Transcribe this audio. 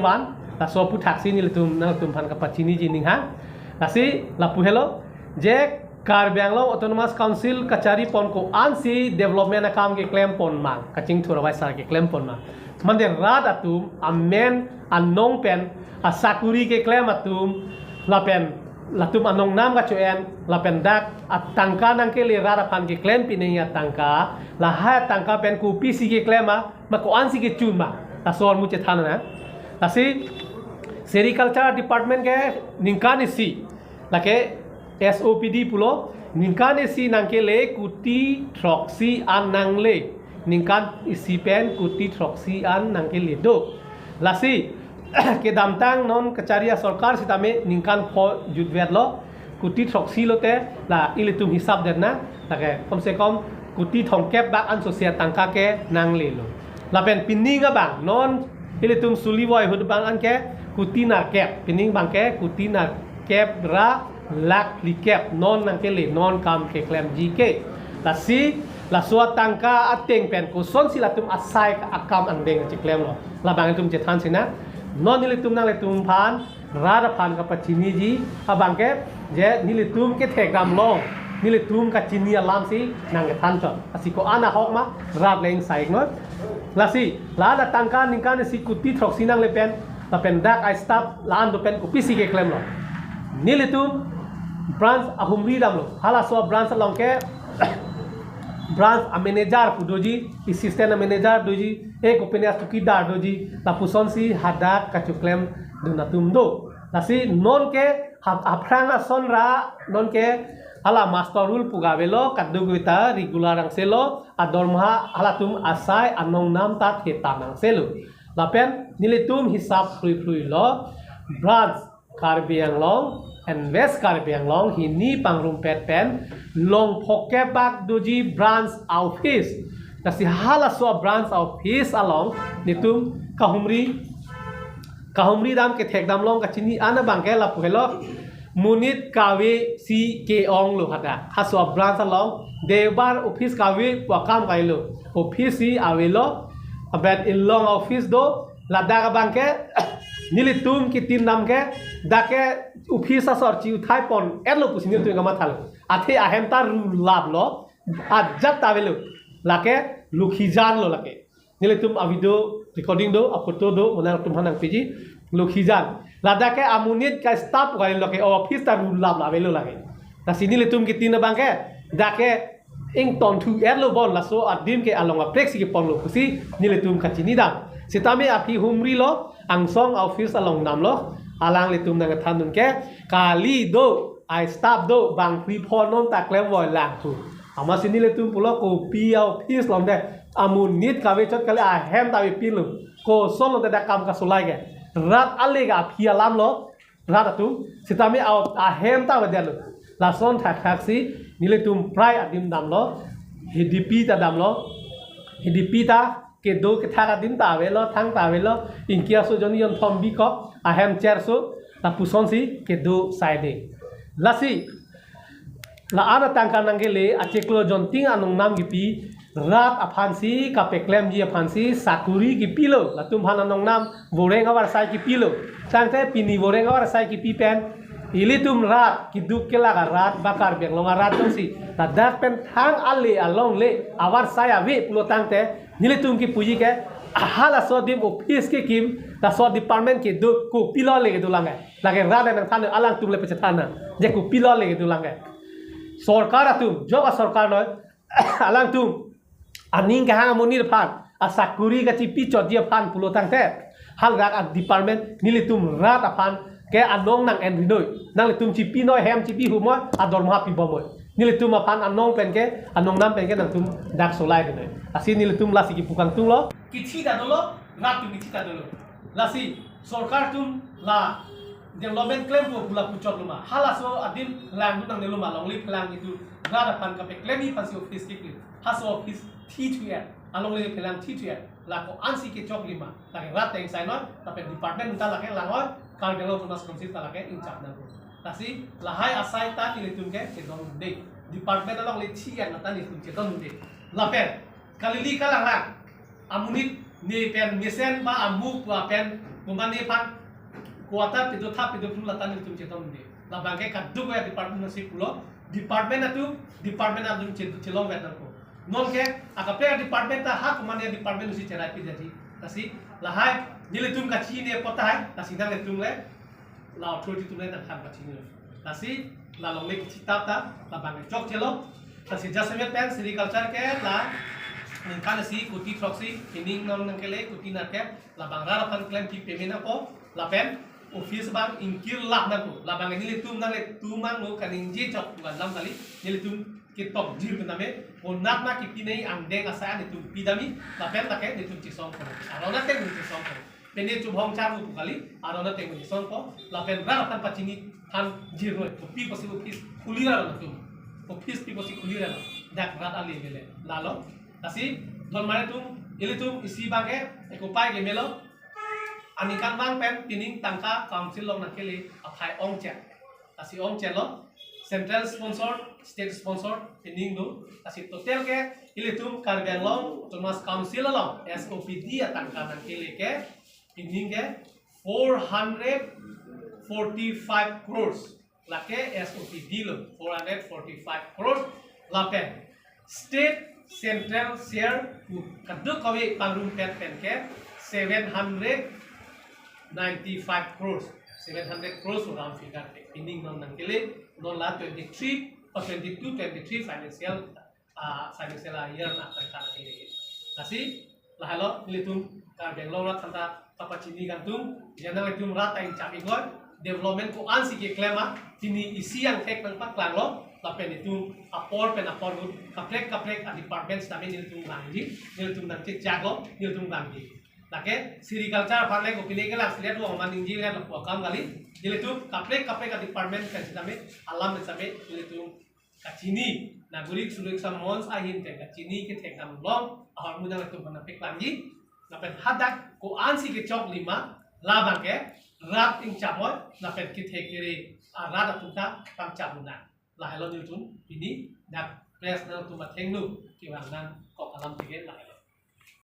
wan la so pu taksi ni letum na tum phan ka pachini ji ning ha lasi la pu hello je Karbi Anglong Autonomous Council kachari pon ko ansi development akam ke claim pon mang kaching thurawai sar ke claim pon mang mande rat atum amen anong pen asakuri ke claim atum la pen latum anong nam ka choen la pen dak atangka nang ke le rara pan ke claim pinenya tangka la ha tangka pen ku pc ke claim ma ko ansi ke chun ma ta son mu che than na lasi sericulture department ke ningkan isi la ke SOPD pulo ningkan isi nangkele kuti troksi an nangle ningkan isi pen kuti troksi an nangkele do lasi ke damtang non kacaria sarkar sitame ningkan pho judvet lo kuti troksi lote la ilitum hisab derna lake kom se kom kuti thongkep bak an sosial tangka ke nangle lo la pen pinninga bang non ilitum suliwoi hud bang an ke kuti na kep pinning bang ke kuti na kep ra lak likep non nang kele non kam ke klem jike la si la suat tangka ateng pen ko son silatum asai ka akam andeng ci klem lo la bang tum je than sina non nilitum nang letum phan rada phan ka pachini ji abang ke je nilitum ke thekam long nilitum ka chini alam si nang ke than chon asiko ana hok ma rad leng sai ngot la si la da tangka ningkan si kuti throk sinang le pen la pen dak I stop la an do pen ko pisi ke klem lo nilitum branch ahumri damlo hala so branch long ke branch a manager pudoji assistant manager doji ek opinias tukidar doji la puson si hadak kachuklem dunatum do lasi non ke apranga sonra non ke hala master rule pugavelo kaduguita regular ang selo adorma halatum asai anong nam ta thetanang selo lapen nilitum hisab frui lo branch Karbi Anglong and West Karbi Anglong hini pangrum pet pen long poke bak doji branch office kasi hala so branch office along nitum kahumri dam ke thek dam long kachini ana bangke la puhelo munit kawe si ke ong lo hada haso branch along debar office kawe wakam kailo office si awelo abet ilong office do lada bangke nilitum ki tin nam ke dake office sor chi uthai pon elo pusini tu ngama thal athe ahem tar lab lo ajat tavelo lake lukhijan lo lake nilitum a video recording do a photo do mona tum hanang piji lukhijan ladake amunit ka staff gai lake office tar lab lavelo lake ta sini litum ki tin bangke dake ing ton tu elo bon la so adim ke alonga plexi ke pon lo kusi nilitum kachini dam sitame api humri lo angsong office along nam lo alang litum nang than nun ke kali do I stop do bang free phone non tak lem voi lang tu ama sini litum pulo ko pi office lom de amun nit ka ve chot kale a hem ta vi pin lu ko son lo da kam ka sulai ke rat ale ga phi alam lo rat atum sitame a hem ta ve lu la son thak si nilitum prai adim dam lo hidipi ta dam lo hidipi ta ke do ke thaka dim ta velo thang ta velo inkia so joni yon thom bi ko ahem chair so la puson si ke do side lasi la ana tangka nangele acheklo jonting anong nam gipi rat aphansi ka peklem ji aphansi sakuri gipi lo la tum han anong nam voreng awar sai gipi lo tangte pini voreng awar sai gipi pen ilitum rat kiduk ke laga rat bakar bek longa rat si la dak pen thang alle along le awar sai ave pulo tangte nilitum ki puji ke hala so dim office ke kim ta so department ke do ku pilo le ke do langai lage rada nang than alang tum le pe thana je ku pilo le ke do langai sarkar atum joga sarkar noy alang tum aning ka hang monir phan asakuri ka chi pi chot dia phan pulo tang te hal rak a department nilitum rat a phan ke anong nang en rinoi nang litum chi pi noy hem chi pi humo ador ma pi bomoy nilitum a phan anong pen ke anong nam pen ke nang tum dak solai de asi nilitum lasi ki pukang tung lo kichi da dolo rat tum kichi da dolo lasi sarkar tum la development claim ko pula puchot luma halaso adim lang nang neluma longli plang itu rada pan ka pe claim pan si office ki haso office T2 along le plang T2 la ko ansi ke chok lima la ke rat teng sai no ta pe department ta la ke langoi kal delo tunas komisi ta la ke in charge na lasi la hai asai ta ki le tum ke dong de department along le thi an ta ni kun che dong de la pe kalili kalang la amunit ni pen misen ba amuk ba pen kumani pan kuota itu tap itu pun latan itu cetom di la bangke kaduk ya department nasi pulo department atu celong vetan ko non ke akape department ta hak kumani department nasi cerai pi jadi nasi lahai nilitum kaci ne potai nasi dang letum le la authority tu le tak kan kaci ne nasi la long le citap ta la bangke chok celo nasi jasemet pen agriculture ke la ningkan si kuti proxy ini non nangkele kuti narke la bangra pan claim ki payment ako la pen office bang inkir lah naku la bang ini litum nang le tumang no kaninji chok bukan lam kali ini litum kitok jir bename onat ma ki pinai angdeng asa litum pidami la pen take litum chisong ko arona teng chisong ko pene chu hong char bu kali arona teng chisong ko la pen ra pan pachini han jir no pi posi office kulira na tum office pi posi kulira dak rat ali bele lalo Nasi, don mana tum, ili tum isi bangke, ekopai gemelo, anikan bang pen pining tangka council long nakeli apai ong cek, nasi ong cek lo, central sponsor, state sponsor, pining do, nasi total ke, ili tum karbeng long, tumas council long, SOPD tangka nakeli ke, pining ke 445 crores, lake SOPD lo, 445 crores, lapen, state Central share kaduk kawi pangrum pen ke 795 crores 700 crores around figure pending non nangkele non la 23 or 23 financial year na akan kali nasi lahalo nilitum ka Bangalore tanta kapacini kantung yana itum rata in chapigon development ko ansi ke klema tini isi yang tek nang patlang lo lapen itu apor kaprek department kami niltum langji niltum nangci jago niltum langji lake agriculture parle ko pile kelas lihat uang maningji lihat lo kam kali niltum kaprek department kan kami alam kami niltum kacini nagurik surik samons ahin te kacini ke tek nam long ahar munang itu panapik langji lapen hadak ko ansi ke chok lima labang ke rat ing chamoy lapen ke tek kiri rat atunta kam chamunan lahalo niltum ini dak pres na tumateng nu kiwangan kok alam tiget lah